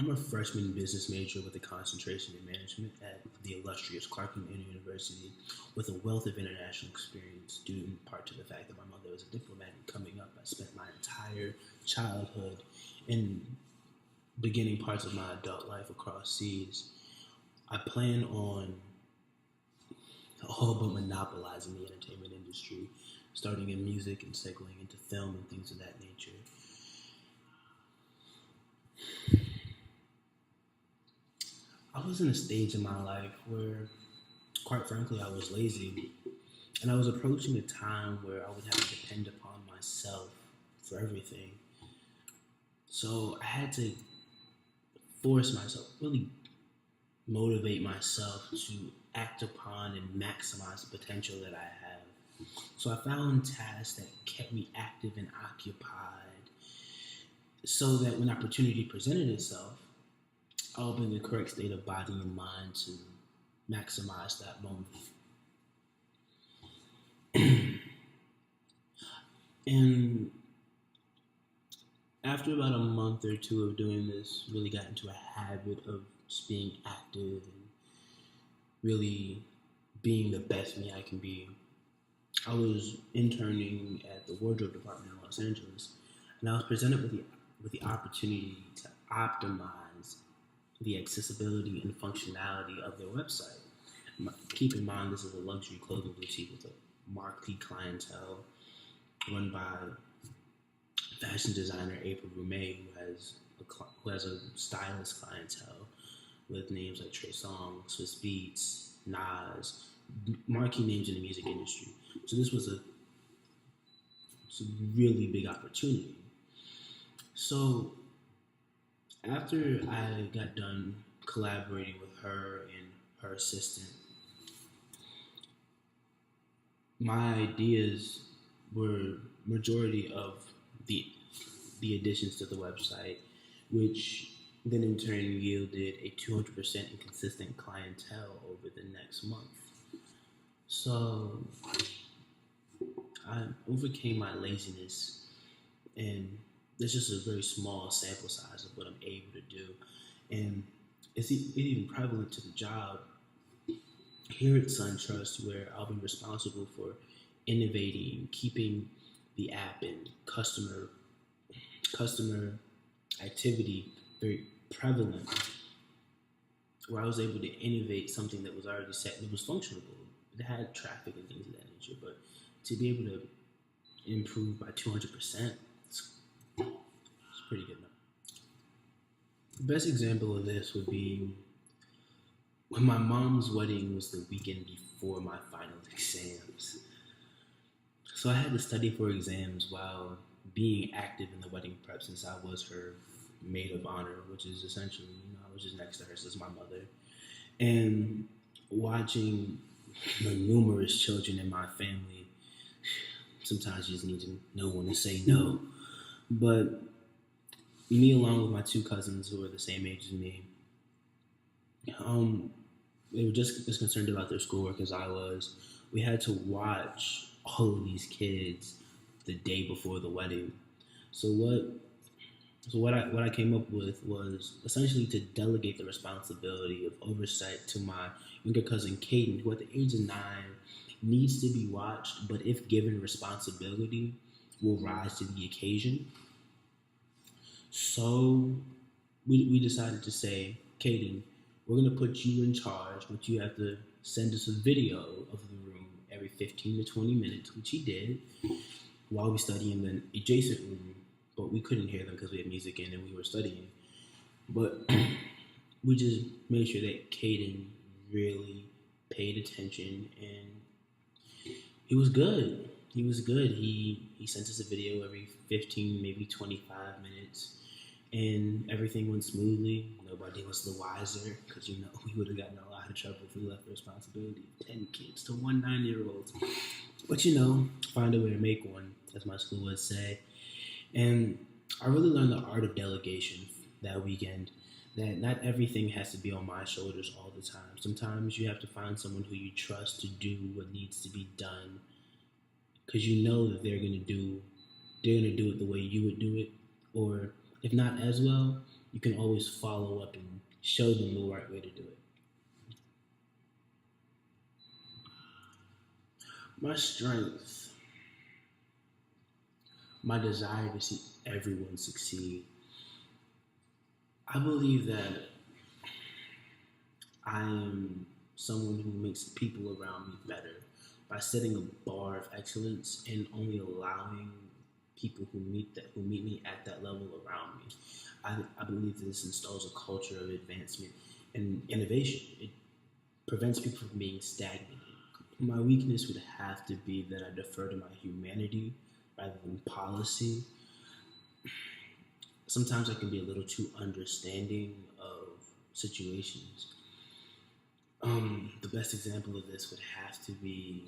I'm a freshman business major with a concentration in management at the illustrious Clark University with a wealth of international experience due in part to the fact that my mother was a diplomat and coming up. I spent my entire childhood and beginning parts of my adult life across seas. I plan on all but monopolizing the entertainment industry, starting in music and segueing into film and things of that nature. I was in a stage in my life where, quite frankly, I was lazy, and I was approaching a time where I would have to depend upon myself for everything. So I had to force myself, really motivate myself to act upon and maximize the potential that I have. So I found tasks that kept me active and occupied so that when opportunity presented itself, I was in the correct state of body and mind to maximize that moment. And after about a month or two of doing this, really got into a habit of just being active and really being the best me I can be. I was interning at the wardrobe department in Los Angeles, and I was presented with the opportunity to optimize the accessibility and functionality of their website. Keep in mind, this is a luxury clothing boutique with a marquee clientele run by fashion designer April Roumet, who has a stylist clientele with names like Trey Songz, Swiss Beats, Nas, marquee names in the music industry. So this was a really big opportunity. So after I got done collaborating with her and her assistant, my ideas were majority of the the additions to the website, which then in turn yielded a 200% inconsistent clientele over the next month. So I overcame my laziness, and there's just a very small sample size of what I'm able to do. And it's even prevalent to the job here at Suntrust, where I'll be responsible for innovating, keeping the app and customer activity very prevalent, where I was able to innovate something that was already set and it was functional. It had traffic and things of that nature, but to be able to improve by 200%, it's pretty good. The best example of this would be when my mom's wedding was the weekend before my final exams. So I had to study for exams while being active in the wedding prep since I was her maid of honor, which is essentially, I was just next to her as my mother. And watching the numerous children in my family, sometimes you just need to know when to say no. But me, along with my two cousins who are the same age as me, they were just as concerned about their schoolwork as I was. We had to watch all of these kids the day before the wedding. So what I came up with was essentially to delegate the responsibility of oversight to my younger cousin Caden, who at the age of 9 needs to be watched, but if given responsibility, will rise to the occasion. So we decided to say, Caden, we're going to put you in charge, but you have to send us a video of the room every 15 to 20 minutes, which he did, while we study in the adjacent room. But we couldn't hear them because we had music in and we were studying. But we just made sure that Caden really paid attention, and he was good. He was good. He sent us a video every 15, maybe 25 minutes, and everything went smoothly. Nobody was the wiser because, we would have gotten in a lot of trouble if we left the responsibility of 10 kids to one 9-year-old. But, find a way to make one, as my school would say. And I really learned the art of delegation that weekend, that not everything has to be on my shoulders all the time. Sometimes you have to find someone who you trust to do what needs to be done, because you know that they're gonna do it the way you would do it, or if not as well, you can always follow up and show them the right way to do it. My strength, my desire to see everyone succeed. I believe that I am someone who makes the people around me better by setting a bar of excellence and only allowing people who meet me at that level around me. I believe that this installs a culture of advancement and innovation. It prevents people from being stagnated. My weakness would have to be that I defer to my humanity rather than policy. Sometimes I can be a little too understanding of situations. The best example of this would have to be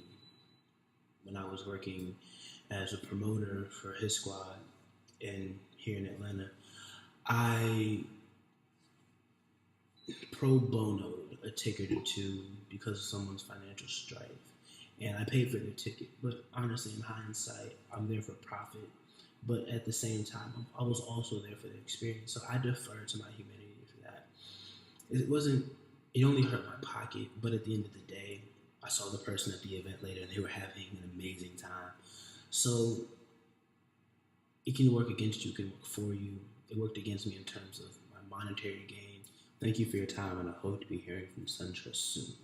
when I was working as a promoter for his squad here in Atlanta. I pro bonoed a ticket or two because of someone's financial strife. And I paid for their ticket. But honestly, in hindsight, I'm there for profit. But at the same time, I was also there for the experience. So I defer to my humanity for that. It only hurt my pocket. But at the end of the day, I saw the person at the event later and they were having an amazing time. So it can work against you, it can work for you. It worked against me in terms of my monetary gain. Thank you for your time, and I hope to be hearing from Suntrust soon.